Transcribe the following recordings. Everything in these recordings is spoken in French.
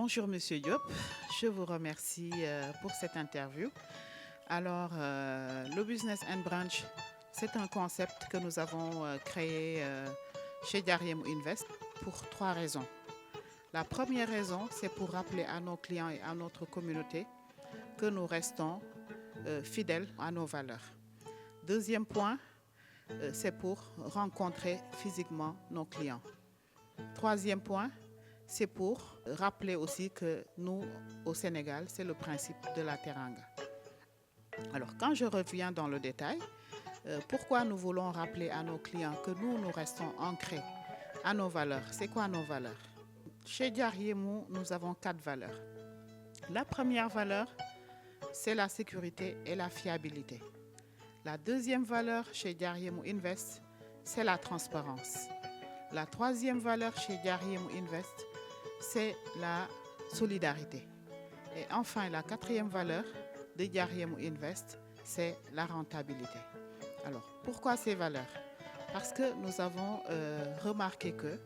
Bonjour Monsieur Diop, je vous remercie pour cette interview. Alors, le Business and Branch, c'est un concept que nous avons créé chez Diariemu Invest pour trois raisons. La première raison, c'est pour rappeler à nos clients et à notre communauté que nous restons fidèles à nos valeurs. Deuxième point, c'est pour rencontrer physiquement nos clients. Troisième point, c'est pour rappeler aussi que nous, au Sénégal, c'est le principe de la teranga. Alors, quand je reviens dans le détail, pourquoi nous voulons rappeler à nos clients que nous restons ancrés à nos valeurs? C'est quoi nos valeurs? Chez Diariemu, nous avons 4 valeurs. La première valeur, c'est la sécurité et la fiabilité. La deuxième valeur chez Diariemu Invest, c'est la transparence. La troisième valeur chez Diariemu Invest, c'est la solidarité. Et enfin, la quatrième valeur de Diariemu Invest, c'est la rentabilité. Alors, pourquoi ces valeurs? Parce que nous avons remarqué que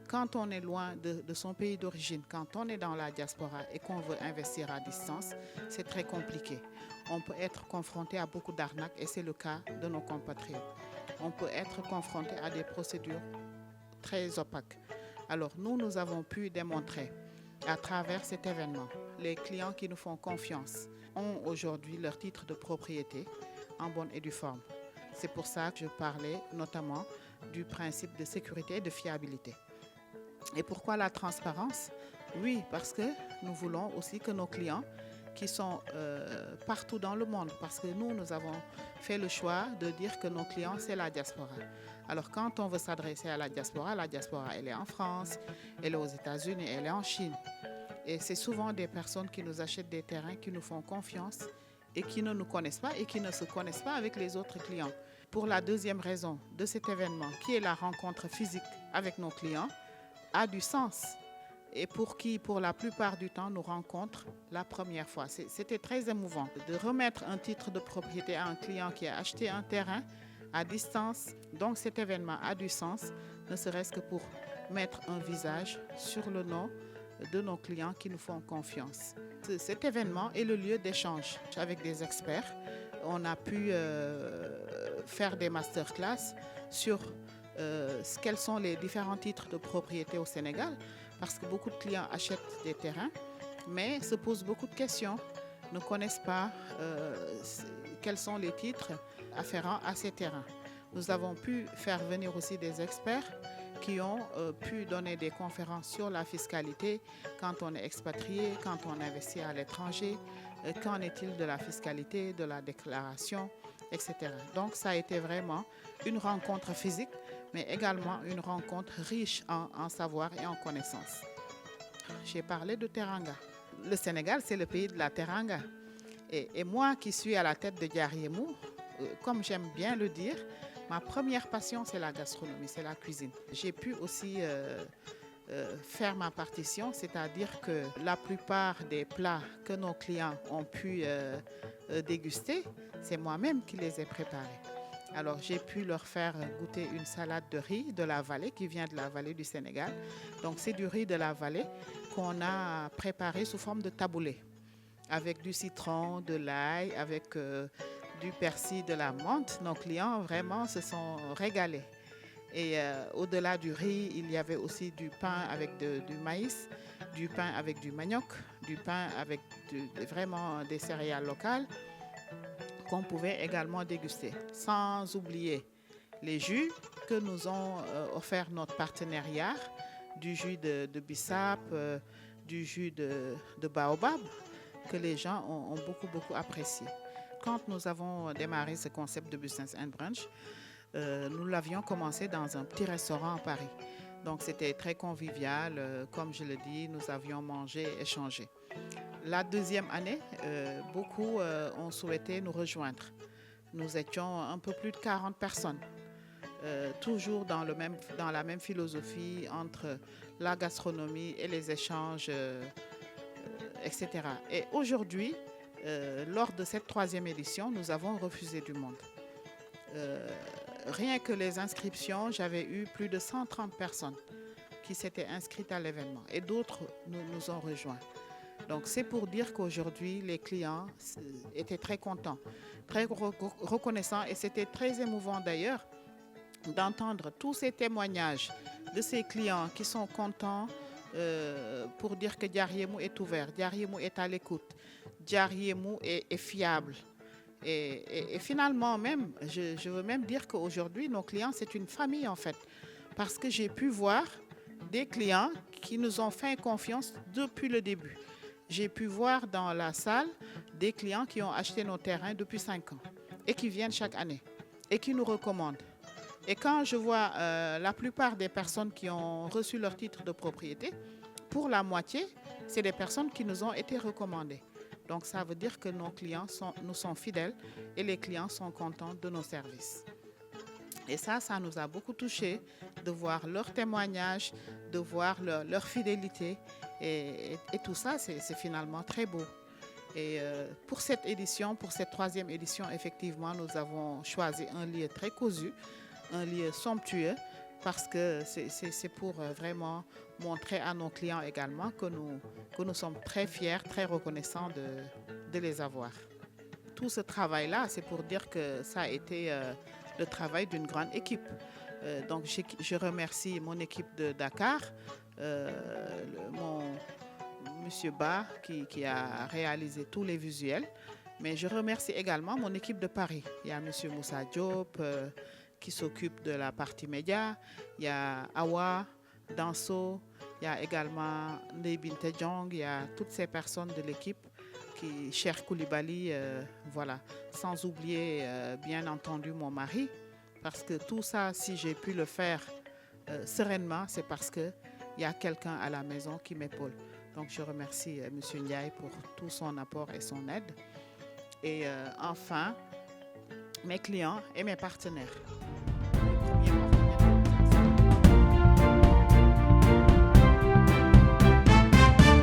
quand on est loin de son pays d'origine, quand on est dans la diaspora et qu'on veut investir à distance, c'est très compliqué. On peut être confronté à beaucoup d'arnaques et c'est le cas de nos compatriotes. On peut être confronté à des procédures très opaques. Alors nous avons pu démontrer à travers cet événement, les clients qui nous font confiance ont aujourd'hui leur titre de propriété en bonne et due forme. C'est pour ça que je parlais notamment du principe de sécurité et de fiabilité. Et pourquoi la transparence? Oui, parce que nous voulons aussi que nos clients qui sont partout dans le monde, parce que nous avons fait le choix de dire que nos clients, c'est la diaspora. Alors quand on veut s'adresser à la diaspora, elle est en France, elle est aux États-Unis, elle est en Chine. Et c'est souvent des personnes qui nous achètent des terrains, qui nous font confiance et qui ne nous connaissent pas et qui ne se connaissent pas avec les autres clients. Pour la deuxième raison de cet événement, qui est la rencontre physique avec nos clients, a du sens. Et pour qui, pour la plupart du temps, nous rencontrent la première fois. C'était très émouvant de remettre un titre de propriété à un client qui a acheté un terrain à distance. Donc cet événement a du sens, ne serait-ce que pour mettre un visage sur le nom de nos clients qui nous font confiance. Cet événement est le lieu d'échange avec des experts. On a pu faire des masterclass sur quels sont les différents titres de propriété au Sénégal, parce que beaucoup de clients achètent des terrains, mais se posent beaucoup de questions, ne connaissent pas quels sont les titres afférents à ces terrains. Nous avons pu faire venir aussi des experts qui ont pu donner des conférences sur la fiscalité, quand on est expatrié, quand on investit à l'étranger, qu'en est-il de la fiscalité, de la déclaration, etc. Donc ça a été vraiment une rencontre physique, mais également une rencontre riche en savoir et en connaissances. J'ai parlé de teranga. Le Sénégal, c'est le pays de la teranga. Et moi qui suis à la tête de Diariemu, comme j'aime bien le dire, ma première passion, c'est la gastronomie, c'est la cuisine. J'ai pu aussi faire ma partition, c'est-à-dire que la plupart des plats que nos clients ont pu déguster, c'est moi-même qui les ai préparés. Alors j'ai pu leur faire goûter une salade de riz de la vallée qui vient de la vallée du Sénégal. Donc c'est du riz de la vallée qu'on a préparé sous forme de taboulé avec du citron, de l'ail, avec du persil, de la menthe. Nos clients vraiment se sont régalés. Et au-delà du riz, il y avait aussi du pain avec du maïs, du pain avec du manioc, du pain avec vraiment des céréales locales qu'on pouvait également déguster. Sans oublier les jus que nous ont offert notre partenariat, du jus de bissap, du jus de baobab, que les gens ont beaucoup apprécié. Quand nous avons démarré ce concept de Business and Brunch, nous l'avions commencé dans un petit restaurant à Paris. Donc c'était très convivial, comme je le dis, nous avions mangé, échangé. La deuxième année, beaucoup ont souhaité nous rejoindre. Nous étions un peu plus de 40 personnes, toujours dans la même philosophie entre la gastronomie et les échanges, etc. Et aujourd'hui, lors de cette troisième édition, nous avons refusé du monde. Rien que les inscriptions, j'avais eu plus de 130 personnes qui s'étaient inscrites à l'événement et d'autres nous ont rejoints. Donc c'est pour dire qu'aujourd'hui, les clients étaient très contents, très reconnaissants et c'était très émouvant d'ailleurs d'entendre tous ces témoignages de ces clients qui sont contents pour dire que Diariemou est ouvert, Diariemou est à l'écoute, Diariemou est fiable. Et finalement même, je veux même dire qu'aujourd'hui, nos clients, c'est une famille en fait. Parce que j'ai pu voir des clients qui nous ont fait confiance depuis le début. J'ai pu voir dans la salle des clients qui ont acheté nos terrains depuis 5 ans et qui viennent chaque année et qui nous recommandent. Et quand je vois la plupart des personnes qui ont reçu leur titre de propriété, pour la moitié, c'est des personnes qui nous ont été recommandées. Donc ça veut dire que nos clients nous sont fidèles et les clients sont contents de nos services. Et ça nous a beaucoup touchés de voir leurs témoignages, de voir leur fidélité. Et tout ça, c'est finalement très beau. Et pour cette édition, pour cette 3e édition, effectivement, nous avons choisi un lieu très cousu, un lieu somptueux, parce que c'est pour vraiment montrer à nos clients également que nous sommes très fiers, très reconnaissants de les avoir. Tout ce travail-là, c'est pour dire que ça a été le travail d'une grande équipe. Donc je remercie mon équipe de Dakar, mon Monsieur Ba qui a réalisé tous les visuels, mais je remercie également mon équipe de Paris. Il y a Monsieur Moussa Diop qui s'occupe de la partie média, il y a Awa, Danso, il y a également Ndeye Binte Diong, il y a toutes ces personnes de l'équipe, Cher Koulibaly, voilà, sans oublier bien entendu mon mari, parce que tout ça, si j'ai pu le faire sereinement, c'est parce qu'il y a quelqu'un à la maison qui m'épaule. Donc je remercie M. Ndiaye pour tout son apport et son aide. Et enfin, mes clients et mes partenaires.